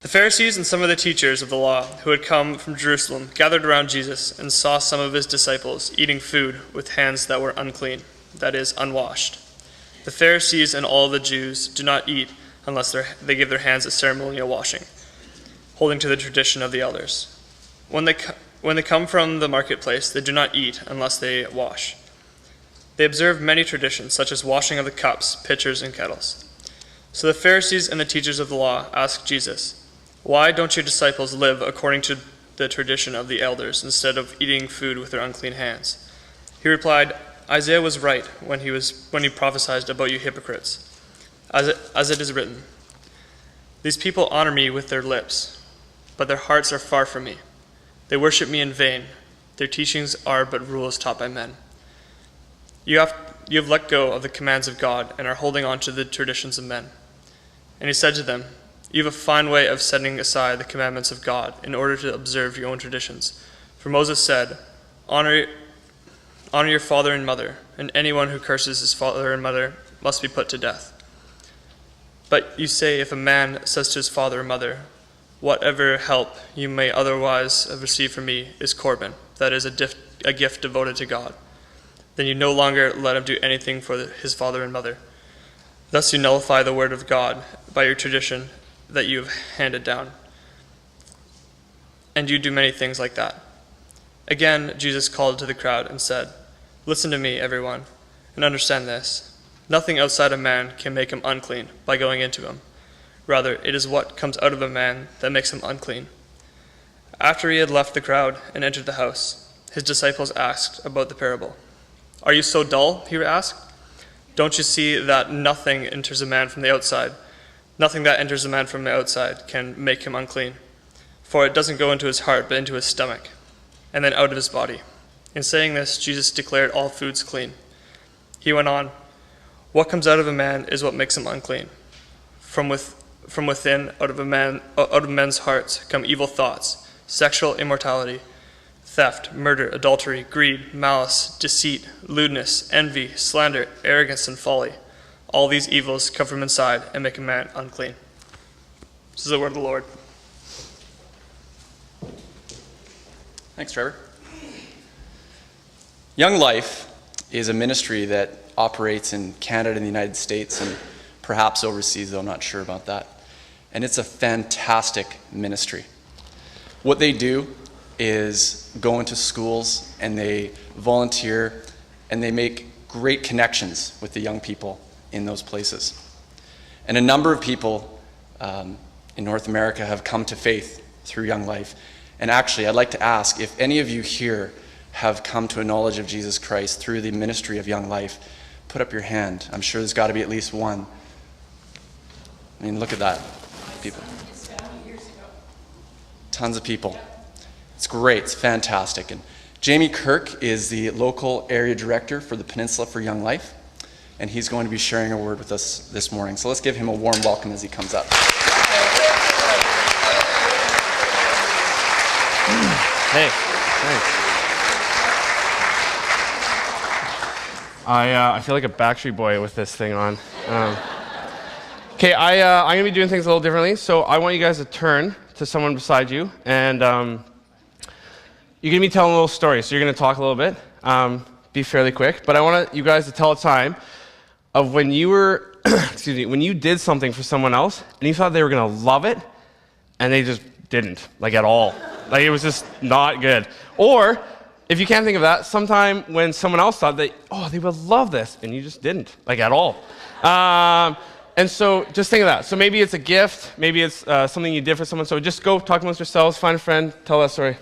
The Pharisees and some of the teachers of the law who had come from Jerusalem gathered around Jesus and saw some of his disciples eating food with hands that were unclean, that is, unwashed. The Pharisees and all the Jews do not eat unless they give their hands a ceremonial washing, holding to the tradition of the elders. When they come from the marketplace, they do not eat unless they wash. They observe many traditions, such as washing of the cups, pitchers, and kettles. So the Pharisees and the teachers of the law asked Jesus, "Why don't your disciples live according to the tradition of the elders instead of eating food with their unclean hands?" He replied, "Isaiah was right when he prophesied about you hypocrites. As it is written, 'These people honor me with their lips, but their hearts are far from me. They worship me in vain. Their teachings are but rules taught by men.' You have let go of the commands of God and are holding on to the traditions of men." And he said to them, "You have a fine way of setting aside the commandments of God in order to observe your own traditions. For Moses said, 'Honor your father and mother, and anyone who curses his father and mother must be put to death.' But you say, if a man says to his father or mother, 'Whatever help you may otherwise have received from me is Corban, that is, a gift devoted to God,' then you no longer let him do anything for his father and mother. Thus you nullify the word of God by your tradition that you have handed down. And you do many things like that." Again, Jesus called to the crowd and said, "Listen to me, everyone, and understand this. Nothing outside a man can make him unclean by going into him. Rather, it is what comes out of a man that makes him unclean." After he had left the crowd and entered the house, his disciples asked about the parable. "Are you so dull?" he asked. "Don't you see that nothing that enters a man from the outside can make him unclean? For it doesn't go into his heart, but into his stomach, and then out of his body." In saying this, Jesus declared all foods clean. He went on, "What comes out of a man is what makes him unclean. From within, out of men's hearts come evil thoughts, sexual immorality, theft, murder, adultery, greed, malice, deceit, lewdness, envy, slander, arrogance, and folly. All these evils come from inside and make a man unclean." This is the word of the Lord. Thanks, Trevor. Young Life is a ministry that operates in Canada and the United States and perhaps overseas, though I'm not sure about that. And it's a fantastic ministry. What they do is go into schools and they volunteer and they make great connections with the young people in those places. And a number of people in North America have come to faith through Young Life. And actually, I'd like to ask if any of you here have come to a knowledge of Jesus Christ through the ministry of Young Life. Put up your hand. I'm sure there's got to be at least one. I mean, look at that. People. Tons of people. It's great. It's fantastic. And Jamie KIRK is the local area director for the Peninsula for Young Life, and he's going to be sharing a word with us this morning. So let's give him a warm welcome as he comes up. Hey, thanks. I feel like a Backstreet Boy with this thing on. Okay, I'm going to be doing things a little differently, so I want you guys to turn to someone beside you, and you're going to be telling a little story, so you're going to talk a little bit, be fairly quick, but I want you guys to tell a time of when you were, when you did something for someone else, and you thought they were going to love it, and they just didn't, like at all. Like it was just not good. Or, if you can't think of that, sometime when someone else thought that, oh, they would love this, and you just didn't, like at all. And so just think of that. So maybe it's a gift, maybe it's something you did for someone. So just go talk amongst yourselves, find a friend, tell that story.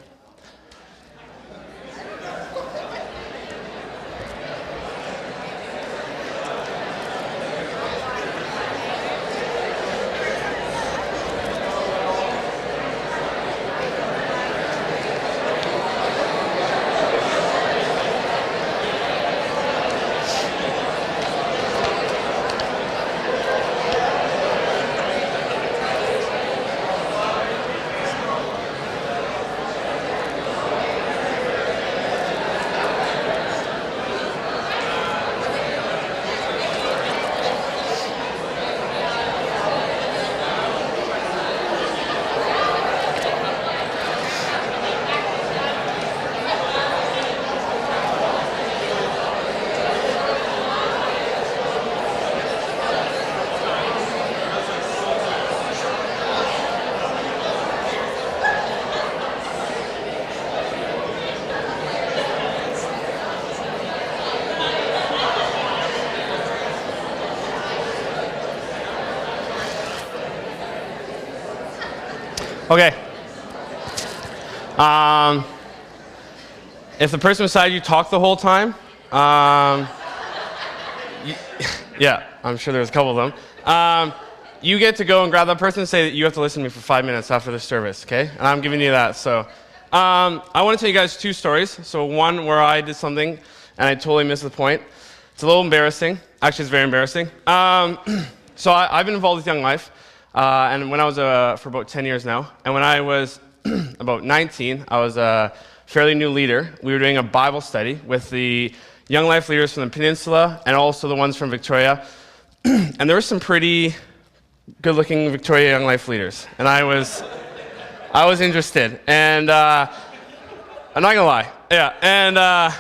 Okay. If the person beside you talked the whole time, yeah, I'm sure there's a couple of them. You get to go and grab that person and say that you have to listen to me for 5 minutes after the service, okay? And I'm giving you that. So I want to tell you guys 2 stories. So one where I did something and I totally missed the point. It's a little embarrassing. Actually, it's very embarrassing. So I've been involved with Young Life, and when I was for about 10 years now. And when I was about 19, I was a fairly new leader. We were doing a Bible study with the Young Life leaders from the Peninsula and also the ones from Victoria. And there were some pretty good-looking Victoria Young Life leaders, and I was interested. And I'm not gonna lie, yeah.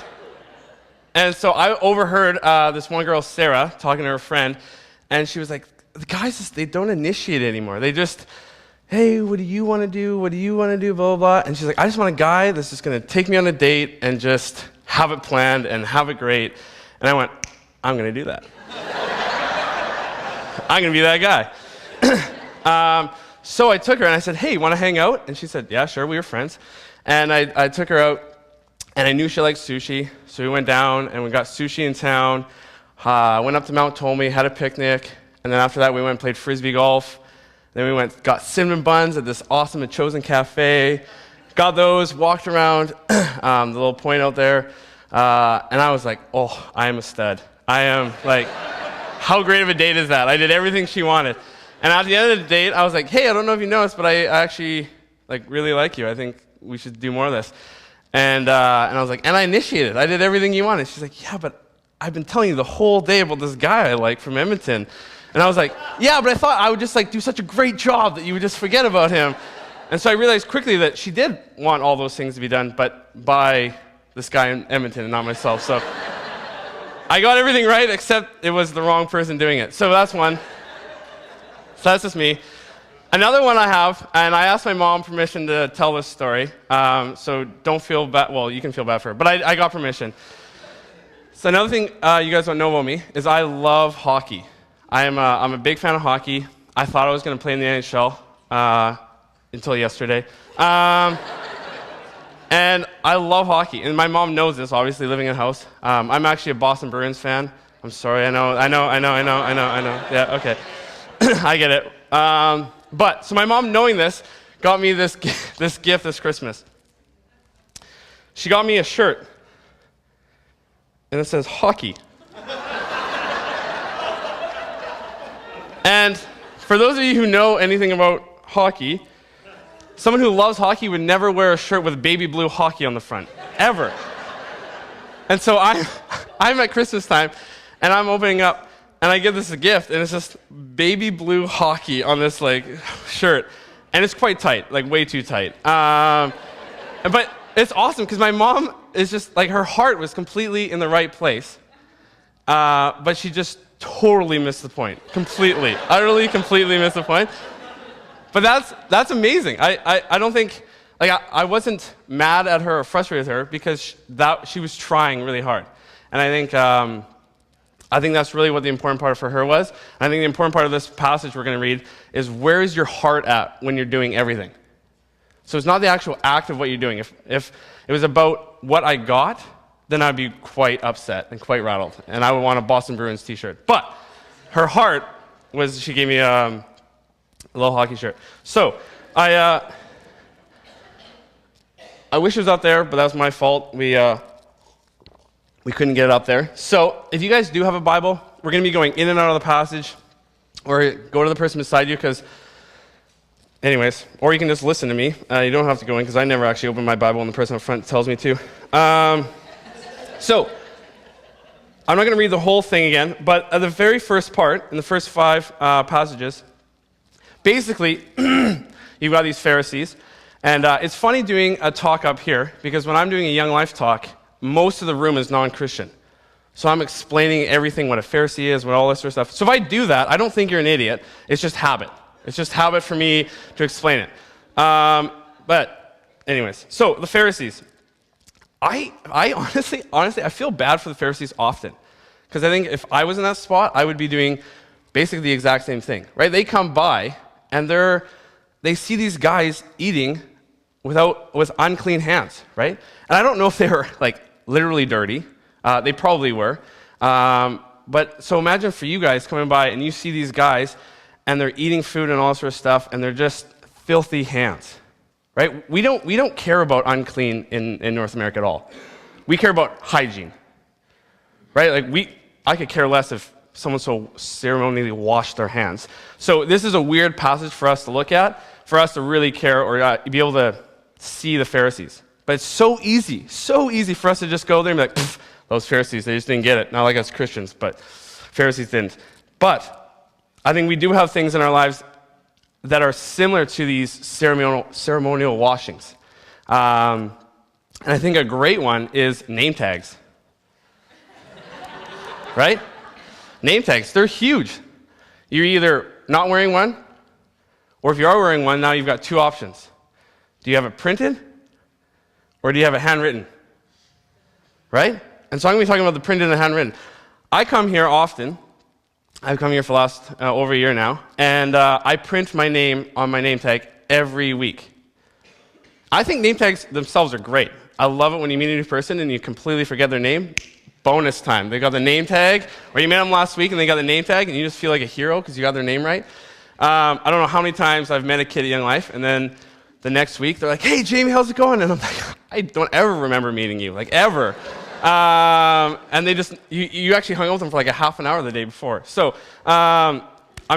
And so I overheard this one girl, Sarah, talking to her friend, and she was like, "The guys, they don't initiate anymore. They just, hey, what do you want to do? What do you want to do? Blah blah blah." And she's like, "I just want a guy that's just gonna take me on a date and just have it planned and have it great." And I went, "I'm gonna do that. I'm gonna be that guy." So I took her and I said, "Hey, want to hang out?" And she said, "Yeah, sure." We were friends. And I took her out, and I knew she liked sushi. So we went down and we got sushi in town. Went up to Mount Ptolemy, had a picnic. And then after that, we went and played Frisbee golf. Then we got cinnamon buns at this awesome Chosen Cafe. Got those, walked around the little point out there. And I was like, "Oh, I am a stud. I am like, how great of a date is that?" I did everything she wanted. And at the end of the date, I was like, "Hey, I don't know if you noticed, but I actually like really like you. I think we should do more of this." And I was like, "And I initiated. I did everything you wanted." She's like, "Yeah, but I've been telling you the whole day about this guy I like from Edmonton." And I was like, "Yeah, but I thought I would just like do such a great job that you would just forget about him." And so I realized quickly that she did want all those things to be done, but by this guy in Edmonton and not myself. So I got everything right, except it was the wrong person doing it. So that's one. So that's just me. Another one I have, and I asked my mom permission to tell this story, so don't feel bad. Well, you can feel bad for her, but I got permission. So another thing you guys don't know about me is I love hockey. I'm a big fan of hockey. I thought I was going to play in the NHL until yesterday. And I love hockey, and my mom knows this, obviously, living in a house. I'm actually a Boston Bruins fan. I'm sorry, I know. Yeah, okay. I get it. But, so my mom, knowing this, got me this gift this Christmas. She got me a shirt, and it says hockey. And for those of you who know anything about hockey, someone who loves hockey would never wear a shirt with baby blue hockey on the front, ever. And so I'm at Christmas time, and I'm opening up, and I give this a gift, and it's just baby blue hockey on this like shirt, and it's quite tight, like way too tight. But it's awesome because my mom is just like her heart was completely in the right place, but she just totally missed the point, completely, utterly, completely missed the point. But that's amazing. I don't think like I wasn't mad at her or frustrated with her because she was trying really hard, and I think that's really what the important part for her was. And I think the important part of this passage we're going to read is where is your heart at when you're doing everything? So it's not the actual act of what you're doing. If it was about what I got, then I'd be quite upset and quite rattled, and I would want a Boston Bruins t-shirt. But her heart was she gave me a little hockey shirt. So I wish it was up there, but that was my fault. We couldn't get it up there. So if you guys do have a Bible, we're going to be going in and out of the passage, or go to the person beside you, because anyways, or you can just listen to me. You don't have to go in, because I never actually open my Bible and the person up front tells me to. So I'm not going to read the whole thing again, but at the very first part, in the first 5 passages, basically, you've got these Pharisees, and it's funny doing a talk up here, because when I'm doing a Young Life talk, most of the room is non-Christian. So I'm explaining everything, what a Pharisee is, what all this sort of stuff. So if I do that, I don't think you're an idiot. It's just habit. It's just habit for me to explain it. But anyways, so the Pharisees. I honestly, I feel bad for the Pharisees often. Because I think if I was in that spot, I would be doing basically the exact same thing, right? They come by, and they're they see these guys eating with unclean hands, right? And I don't know if they were like literally dirty. They probably were. But so imagine for you guys coming by and you see these guys and they're eating food and all sort of stuff and they're just filthy hands, right? We don't care about unclean in North America at all. We care about hygiene, right? Like I could care less if someone so ceremonially washed their hands. So this is a weird passage for us to look at, for us to really care or be able to see the Pharisees. But it's so easy for us to just go there and be like, those Pharisees, they just didn't get it. Not like us Christians, but Pharisees didn't. But I think we do have things in our lives that are similar to these ceremonial washings. And I think a great one is name tags. Right? Name tags, they're huge. You're either not wearing one, or if you are wearing one, now you've got two options. Do you have it printed, or do you have it handwritten? Right? And so I'm going to be talking about the printed and handwritten. I come here often. I've come here for the last over a year now, and I print my name on my name tag every week. I think name tags themselves are great. I love it when you meet a new person and you completely forget their name. Bonus time. They got the name tag, or you met them last week and they got the name tag, and you just feel like a hero because you got their name right. I don't know how many times I've met a kid at Young Life, and then the next week they're like, "Hey, Jamie, how's it going?" And I'm like, "I don't ever remember meeting you, like ever." And they just, you actually hung out with them for like a half an hour the day before. So I'm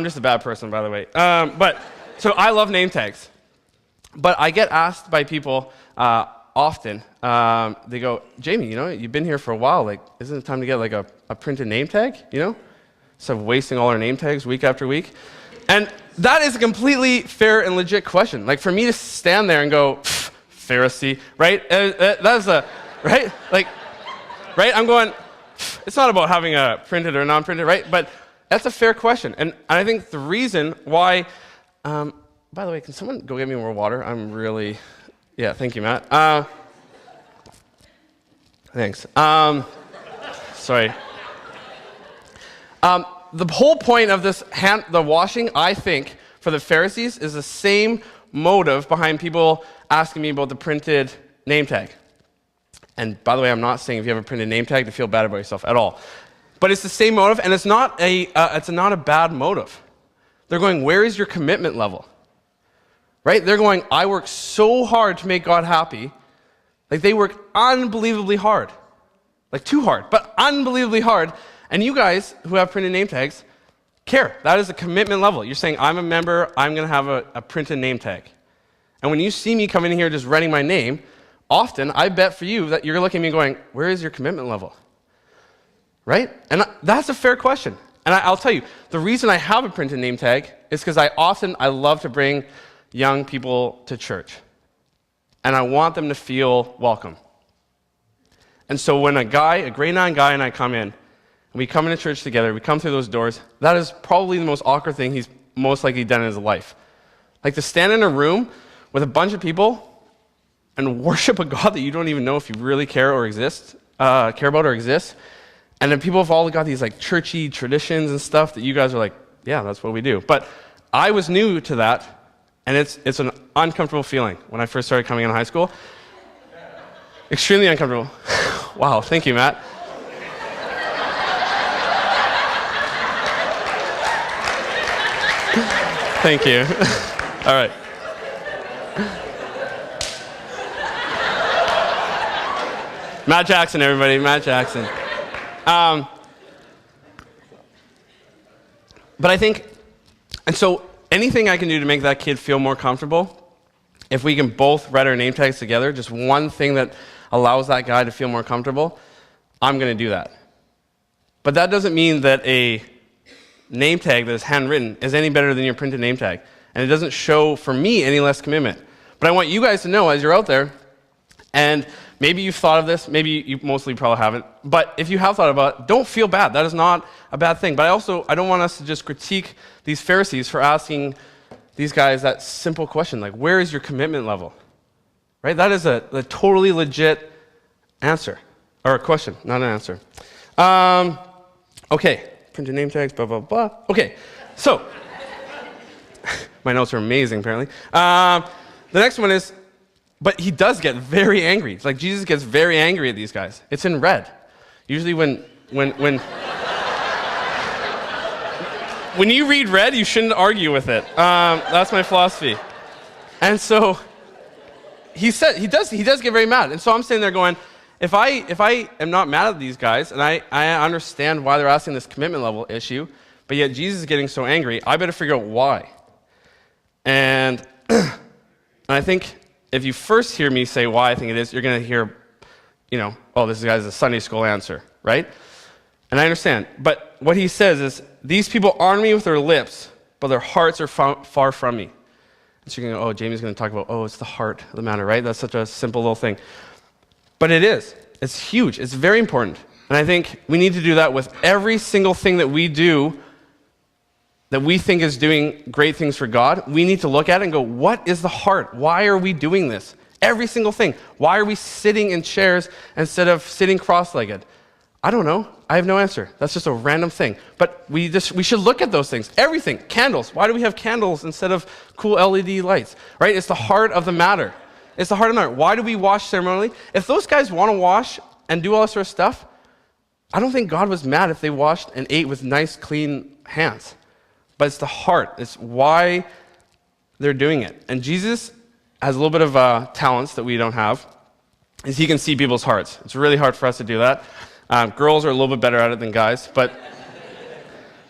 just a bad person, by the way. So I love name tags. But I get asked by people often, they go, "Jamie, you've been here for a while. Like, isn't it time to get like a printed name tag, Instead of wasting all our name tags week after week?" And that is a completely fair and legit question. Like, for me to stand there and go, Pharisee, right? That's right? Like, right? I'm going, it's not about having a printed or non-printed, right? But that's a fair question. And I think the reason why, by the way, can someone go get me more water? Yeah, thank you, Matt. Thanks. Sorry. The whole point of the washing, I think, for the Pharisees is the same motive behind people asking me about the printed name tag. And by the way, I'm not saying if you have a printed name tag to feel bad about yourself at all. But it's the same motive, and it's not a bad motive. They're going, where is your commitment level? Right? They're going, I work so hard to make God happy. Like, they work unbelievably hard. Like, too hard, but unbelievably hard. And you guys who have printed name tags care. That is a commitment level. You're saying, I'm a member, I'm going to have a printed name tag. And when you see me come in here just writing my name, often, I bet for you that you're looking at me going, where is your commitment level? Right? And that's a fair question. And I'll tell you, the reason I have a printed name tag is because I love to bring young people to church. And I want them to feel welcome. And so when a grade 9 guy and I come in, and we come into church together, we come through those doors, that is probably the most awkward thing he's most likely done in his life. Like, to stand in a room with a bunch of people and worship a God that you don't even know if you really care about or exist. And then people have all got these like churchy traditions and stuff that you guys are like, yeah, that's what we do. But I was new to that, and it's an uncomfortable feeling when I first started coming in high school. Extremely uncomfortable. Wow, thank you, Matt. Thank you. All right. Matt Jackson, everybody. Matt Jackson. But I think, and so anything I can do to make that kid feel more comfortable, if we can both write our name tags together, just one thing that allows that guy to feel more comfortable, I'm going to do that. But that doesn't mean that a name tag that is handwritten is any better than your printed name tag. And it doesn't show, for me, any less commitment. But I want you guys to know as you're out there, and maybe you've thought of this, maybe you mostly probably haven't, but if you have thought about it, don't feel bad. That is not a bad thing. But I don't want us to just critique these Pharisees for asking these guys that simple question, like, where is your commitment level? Right? That is a totally legit answer, or a question, not an answer. Okay, printed name tags, blah, blah, blah. Okay, so My notes are amazing, apparently. The next one is, but he does get very angry. It's like Jesus gets very angry at these guys. It's in red. Usually when when you read red, you shouldn't argue with it. That's my philosophy. And so he does get very mad. And so I'm sitting there going, if I am not mad at these guys, and I understand why they're asking this commitment level issue, but yet Jesus is getting so angry, I better figure out why. And I think if you first hear me say why I think it is, you're going to hear, oh, this guy's a Sunday school answer, right? And I understand. But what he says is, these people honor me with their lips, but their hearts are far from me. And so you're going to go, oh, Jamie's going to talk about, it's the heart of the matter, right? That's such a simple little thing. But it is. It's huge. It's very important. And I think we need to do that with every single thing that we do that we think is doing great things for God. We need to look at it and go, what is the heart? Why are we doing this? Every single thing. Why are we sitting in chairs instead of sitting cross-legged? I don't know. I have no answer. That's just a random thing. But we should look at those things. Everything. Candles. Why do we have candles instead of cool LED lights? Right? It's the heart of the matter. It's the heart of the matter. Why do we wash ceremonially? If those guys want to wash and do all this sort of stuff, I don't think God was mad if they washed and ate with nice, clean hands. But it's the heart. It's why they're doing it. And Jesus has a little bit of talents that we don't have, is he can see people's hearts. It's really hard for us to do that. Girls are a little bit better at it than guys. But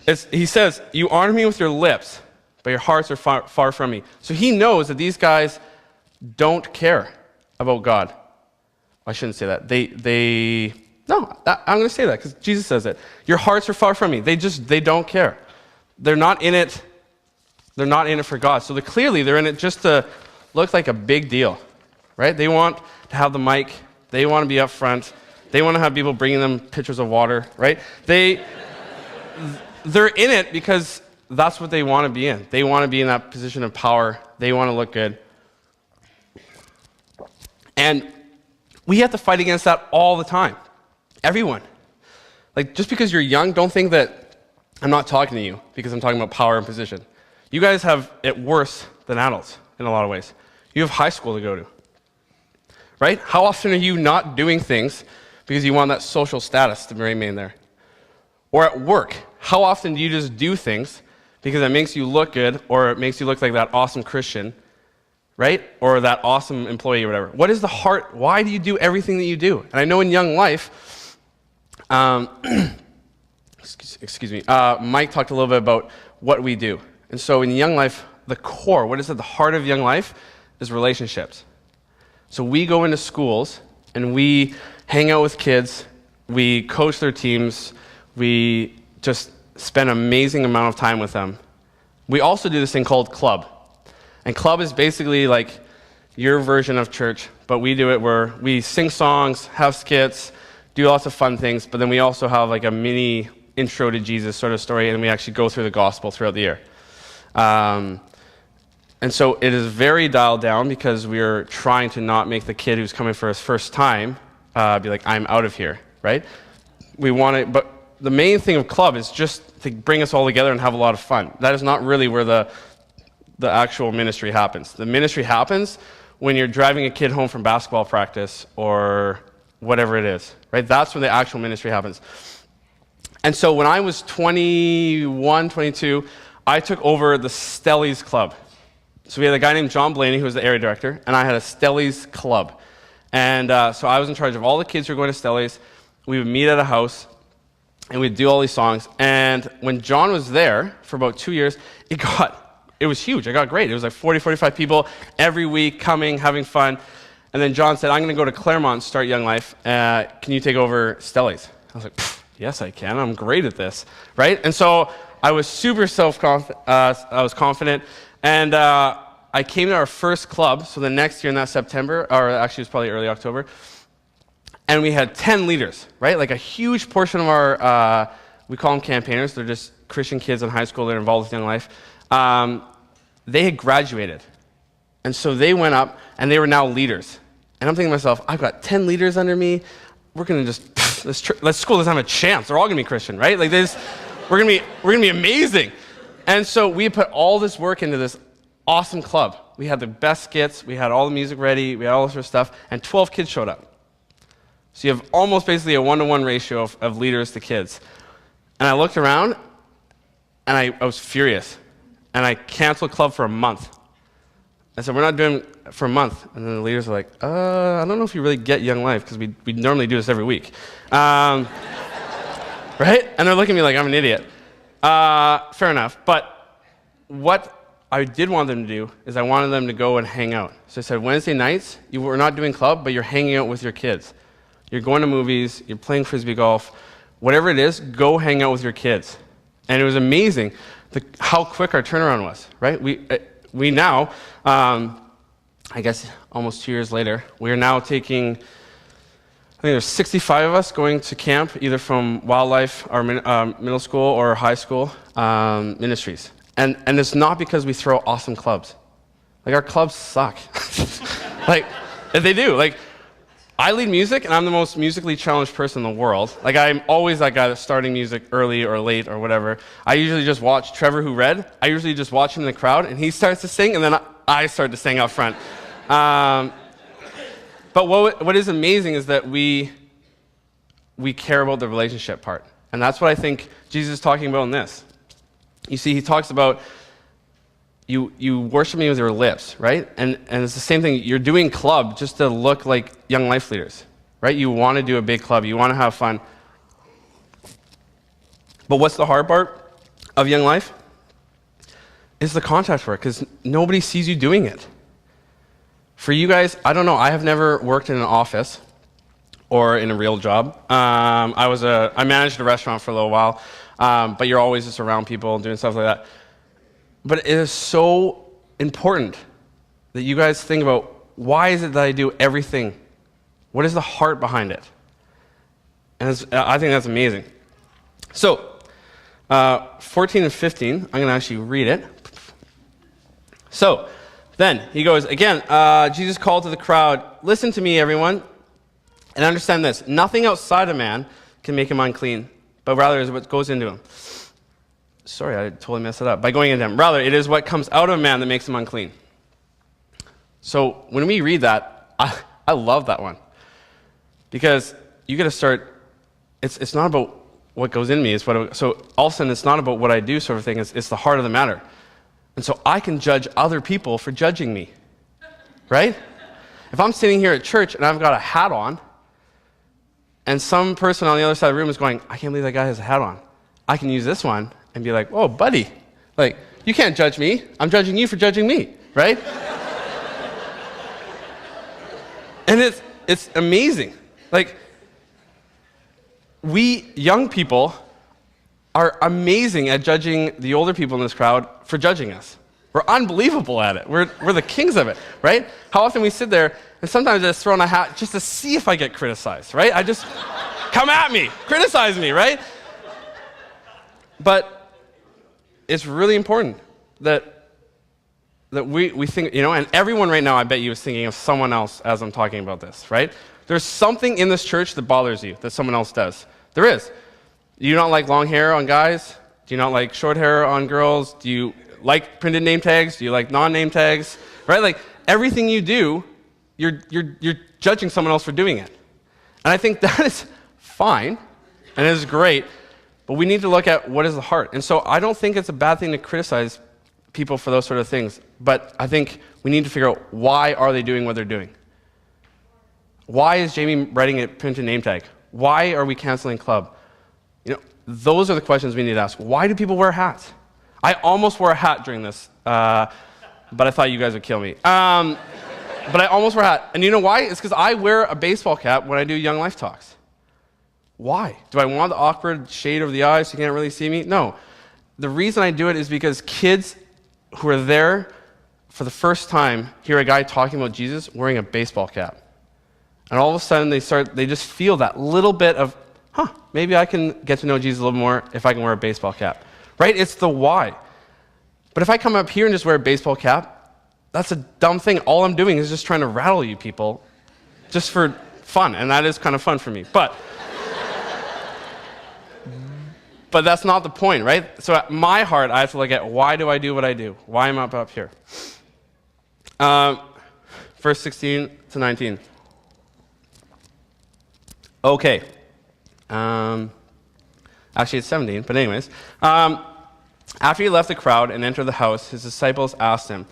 he says, you honor me with your lips, but your hearts are far from me. So he knows that these guys don't care about God. I shouldn't say that. I'm going to say that because Jesus says it. Your hearts are far from me. They don't care. They're not in it. They're not in it for God. So clearly they're in it just to look like a big deal, right? They want to have the mic. They want to be up front. They want to have people bringing them pitchers of water, right? They're in it because that's what they want to be in. They want to be in that position of power. They want to look good. And we have to fight against that all the time. Everyone. Like, just because you're young, don't think that I'm not talking to you because I'm talking about power and position. You guys have it worse than adults in a lot of ways. You have high school to go to, right? How often are you not doing things because you want that social status to remain there? Or at work, how often do you just do things because it makes you look good or it makes you look like that awesome Christian, right? Or that awesome employee or whatever. What is the heart? Why do you do everything that you do? And I know in Young Life, Mike talked a little bit about what we do. And so in Young Life, the core, what is at the heart of Young Life is relationships. So we go into schools and we hang out with kids, we coach their teams, we just spend an amazing amount of time with them. We also do this thing called club. And club is basically like your version of church, but we do it where we sing songs, have skits, do lots of fun things, but then we also have like a mini intro to Jesus sort of story, and we actually go through the gospel throughout the year. And so it is very dialed down because we are trying to not make the kid who's coming for his first time be like, I'm out of here, right? We want to, but the main thing of club is just to bring us all together and have a lot of fun. That is not really where the actual ministry happens. The ministry happens when you're driving a kid home from basketball practice or whatever it is, right? That's when the actual ministry happens. And so when I was 21, 22, I took over the Stellies Club. So we had a guy named John Blaney, who was the area director, and I had a Stellies Club. And so I was in charge of all the kids who were going to Stellies. We would meet at a house, and we'd do all these songs. And when John was there for about 2 years, it was huge. It got great. It was like 40, 45 people every week coming, having fun. And then John said, I'm going to go to Claremont and start Young Life. Can you take over Stellies? I was like, yes, I can. I'm great at this, right? And so I was super I was confident. And I came to our first club, so the next year in that September, or actually it was probably early October, and we had 10 leaders, right? Like a huge portion of our, we call them campaigners. They're just Christian kids in high school that are involved with Young Life. They had graduated. And so they went up, and they were now leaders. And I'm thinking to myself, I've got 10 leaders under me. We're going to just, this school doesn't have a chance. They're all going to be Christian, right? Like this, we're going to be amazing. And so we put all this work into this awesome club. We had the best skits, we had all the music ready, we had all this sort of stuff, and 12 kids showed up. So you have almost basically a 1-to-1 ratio of leaders to kids. And I looked around, and I was furious. And I canceled club for a month. I said, we're not doing it for a month. And then the leaders were like, I don't know if you really get Young Life, because we normally do this every week. Right? And they're looking at me like I'm an idiot. Fair enough. But what I did want them to do is I wanted them to go and hang out. So I said, Wednesday nights, we're not doing club, but you're hanging out with your kids. You're going to movies, you're playing Frisbee golf, whatever it is, go hang out with your kids. And it was amazing how quick our turnaround was, right? We now, I guess almost 2 years later, we are now taking, I think there's 65 of us going to camp, either from Wildlife, our middle school, or high school ministries. And it's not because we throw awesome clubs. Like, our clubs suck. Like, they do. Like, I lead music, and I'm the most musically challenged person in the world. Like, I'm always that guy that's starting music early or late or whatever. I usually just watch Trevor, who read. I usually just watch him in the crowd, and he starts to sing, and then I start to sing out front. But what is amazing is that we care about the relationship part. And that's what I think Jesus is talking about in this. You see, he talks about you worship me with your lips, right? And it's the same thing. You're doing club just to look like Young Life leaders, right? You want to do a big club. You want to have fun. But what's the hard part of Young Life? It's the contact work, because nobody sees you doing it. For you guys, I don't know. I have never worked in an office or in a real job. I managed a restaurant for a little while, but you're always just around people doing stuff like that. But it is so important that you guys think about, why is it that I do everything? What is the heart behind it? And I think that's amazing. So, 14 and 15, I'm going to actually read it. So, then, he goes, again, Jesus called to the crowd, listen to me, everyone, and understand this. Nothing outside a man can make him unclean, but rather is what goes into him. Sorry, I totally messed it up. By going into him. Rather, it is what comes out of a man that makes him unclean. So when we read that, I love that one. Because you got to start, it's not about what goes in me. So all of a sudden, it's not about what I do sort of thing. It's the heart of the matter. And so I can judge other people for judging me. Right? If I'm sitting here at church and I've got a hat on, and some person on the other side of the room is going, I can't believe that guy has a hat on. I can use this one and be like, whoa, buddy, like, you can't judge me. I'm judging you for judging me, right? And it's amazing. Like, we young people are amazing at judging the older people in this crowd for judging us. We're unbelievable at it. We're the kings of it, right? How often we sit there, and sometimes I just throw on a hat just to see if I get criticized, right? I just, come at me, criticize me, right? But it's really important that we think, and everyone right now, I bet you, is thinking of someone else as I'm talking about this, right? There's something in this church that bothers you that someone else does. There is. Do you not like long hair on guys? Do you not like short hair on girls? Do you like printed name tags? Do you like non-name tags? Right? Like, everything you do, you're judging someone else for doing it. And I think that is fine, and it is great, but we need to look at what is the heart. And so I don't think it's a bad thing to criticize people for those sort of things, but I think we need to figure out, why are they doing what they're doing? Why is Jamie writing a printed name tag? Why are we canceling club? Those are the questions we need to ask. Why do people wear hats? I almost wore a hat during this, but I thought you guys would kill me. But I almost wore a hat. And you know why? It's because I wear a baseball cap when I do Young Life talks. Why? Do I want the awkward shade over the eyes so you can't really see me? No. The reason I do it is because kids who are there for the first time hear a guy talking about Jesus wearing a baseball cap. And all of a sudden they just feel that little bit of, maybe I can get to know Jesus a little more if I can wear a baseball cap. Right? It's the why. But if I come up here and just wear a baseball cap, that's a dumb thing. All I'm doing is just trying to rattle you people just for fun. And that is kind of fun for me. But But that's not the point, right? So at my heart, I have to look at why do I do what I do? Why am I up here? Verse 16 to 19. Okay. Actually, it's 17, but anyways. After he left the crowd and entered the house, his disciples asked him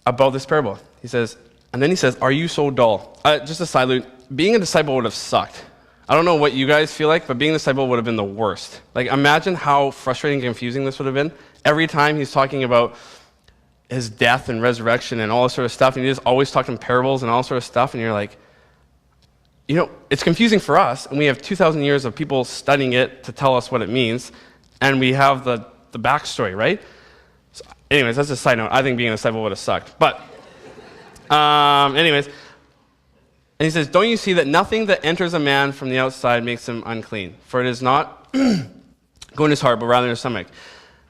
about this parable. And then he says, are you so dull? Just a side note, being a disciple would have sucked. I don't know what you guys feel like, but being a disciple would have been the worst. Like, imagine how frustrating and confusing this would have been. Every time he's talking about his death and resurrection and all this sort of stuff, and he's just always talking parables and all sort of stuff, and you're like, it's confusing for us, and we have 2,000 years of people studying it to tell us what it means, and we have the backstory, right? So anyways, that's a side note. I think being a disciple would have sucked. But anyways, and he says, don't you see that nothing that enters a man from the outside makes him unclean? For it is not go in his heart, but rather in his stomach,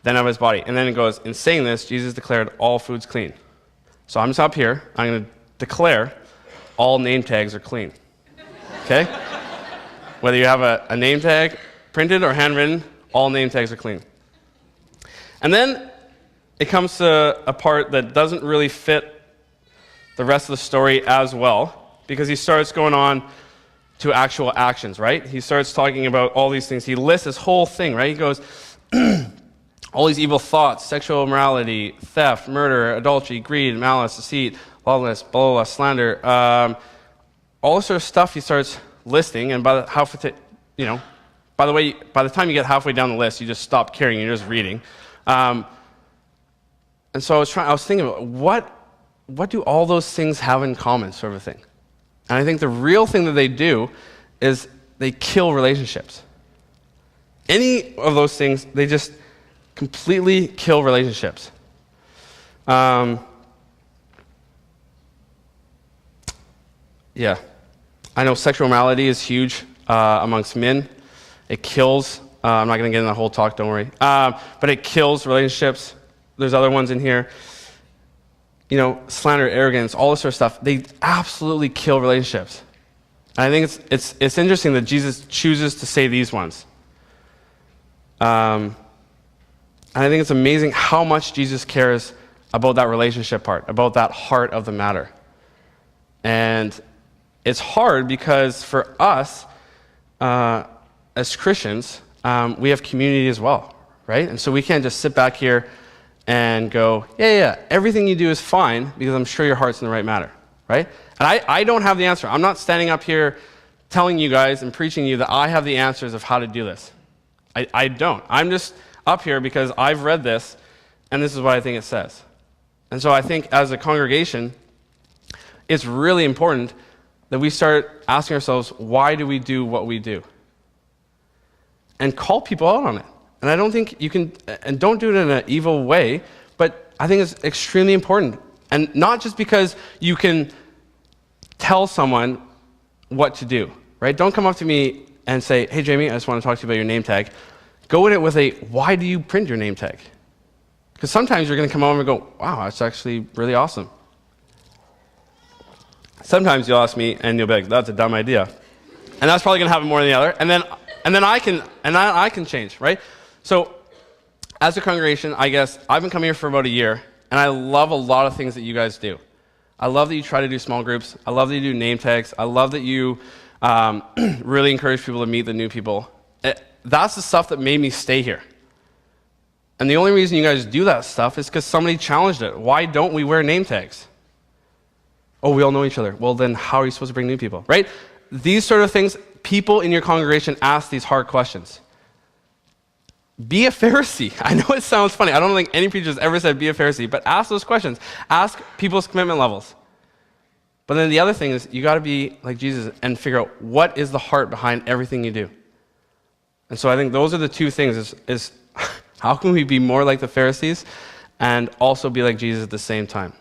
then of his body. And then it goes, in saying this, Jesus declared all foods clean. So I'm just up here. I'm going to declare all name tags are clean. Okay? Whether you have a name tag printed or handwritten, all name tags are clean. And then it comes to a part that doesn't really fit the rest of the story as well, because he starts going on to actual actions, right? He starts talking about all these things. He lists this whole thing, right? He goes, all these evil thoughts, sexual immorality, theft, murder, adultery, greed, malice, deceit, lawlessness, blah, blah, slander, all this sort of stuff he starts listing, and by the time you get halfway down the list, you just stop caring, you're just reading. And so I was thinking about what do all those things have in common, sort of a thing. And I think the real thing that they do is they kill relationships. Any of those things, they just completely kill relationships. Yeah. I know sexual immorality is huge amongst men. It kills. I'm not going to get into the whole talk, don't worry. But it kills relationships. There's other ones in here. Slander, arrogance, all this sort of stuff. They absolutely kill relationships. And I think it's interesting that Jesus chooses to say these ones. And I think it's amazing how much Jesus cares about that relationship part, about that heart of the matter. And it's hard because for us, as Christians, we have community as well, right? And so we can't just sit back here and go, yeah, everything you do is fine because I'm sure your heart's in the right matter, right? And I don't have the answer. I'm not standing up here telling you guys and preaching to you that I have the answers of how to do this. I don't. I'm just up here because I've read this, and this is what I think it says. And so I think as a congregation, it's really important that we start asking ourselves, why do we do what we do? And call people out on it. And I don't think you can, and don't do it in an evil way, but I think it's extremely important. And not just because you can tell someone what to do, right? Don't come up to me and say, hey, Jamie, I just want to talk to you about your name tag. Go in it with why do you print your name tag? Because sometimes you're going to come over and go, wow, that's actually really awesome. Sometimes you'll ask me, and you'll be like, that's a dumb idea. And that's probably going to happen more than the other. And then I can change, right? So as a congregation, I guess I've been coming here for about a year, and I love a lot of things that you guys do. I love that you try to do small groups. I love that you do name tags. I love that you really encourage people to meet the new people. That's the stuff that made me stay here. And the only reason you guys do that stuff is because somebody challenged it. Why don't we wear name tags? Oh, we all know each other. Well, then how are you supposed to bring new people, right? These sort of things, people in your congregation ask these hard questions. Be a Pharisee. I know it sounds funny. I don't think any preacher has ever said be a Pharisee, but ask those questions. Ask people's commitment levels. But then the other thing is you got to be like Jesus and figure out what is the heart behind everything you do. And so I think those are the two things is how can we be more like the Pharisees and also be like Jesus at the same time?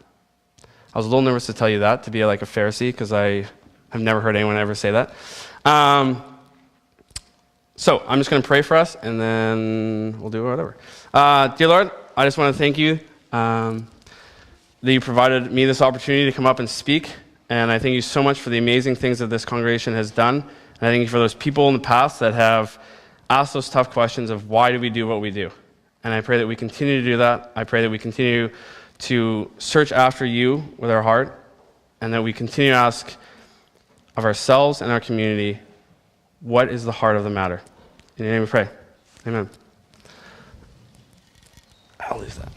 I was a little nervous to tell you that, to be like a Pharisee, because I have never heard anyone ever say that. So I'm just going to pray for us, and then we'll do whatever. Dear Lord, I just want to thank you that you provided me this opportunity to come up and speak, and I thank you so much for the amazing things that this congregation has done. And I thank you for those people in the past that have ask those tough questions of why do we do what we do. And I pray that we continue to do that. I pray that we continue to search after you with our heart, and that we continue to ask of ourselves and our community, what is the heart of the matter? In your name we pray. Amen. I'll lose that.